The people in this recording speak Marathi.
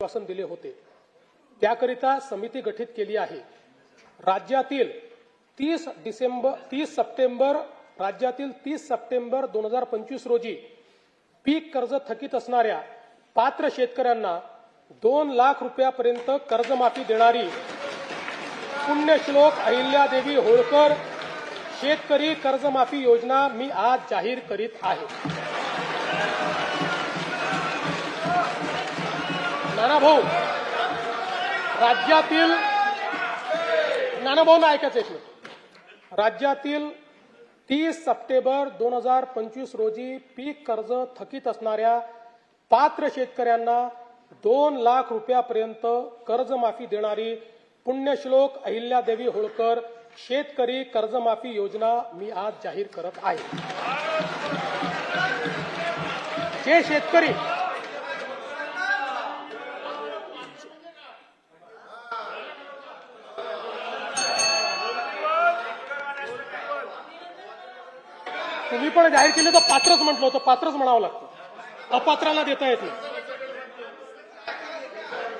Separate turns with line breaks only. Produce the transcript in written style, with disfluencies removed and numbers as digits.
आश्वासन दिले होते. त्याकरिता समिती गठीत केली आहे. राज्यातील 30 सप्टेंबर 2025 रोजी पीक कर्ज थकीत असणाऱ्या पात्र शेतकऱ्यांना 2 लाख रुपयापर्यंत कर्जमाफी देणारी पुण्यश्लोक अहिल्यादेवी होळकर शेतकरी कर्जमाफी योजना मी आज जाहीर करीत आहे. नानाभाऊ, राज्यातील नानाभाऊंना ऐकायचं एक मिनिट. राज्यातील 30 सप्टेंबर 2025 रोजी पीक कर्ज थकीत असणाऱ्या पात्र शेतकऱ्यांना 2 लाख रुपयापर्यंत कर्जमाफी देणारी पुण्यश्लोक अहिल्यादेवी होळकर शेतकरी कर्जमाफी योजना मी आज जाहीर करत आहे. जे शेतकरी तुम्ही पण जाहीर केले तर पात्रच म्हटलं होतं, पात्रच म्हणावं लागतं, अपात्राला देता येत नाही.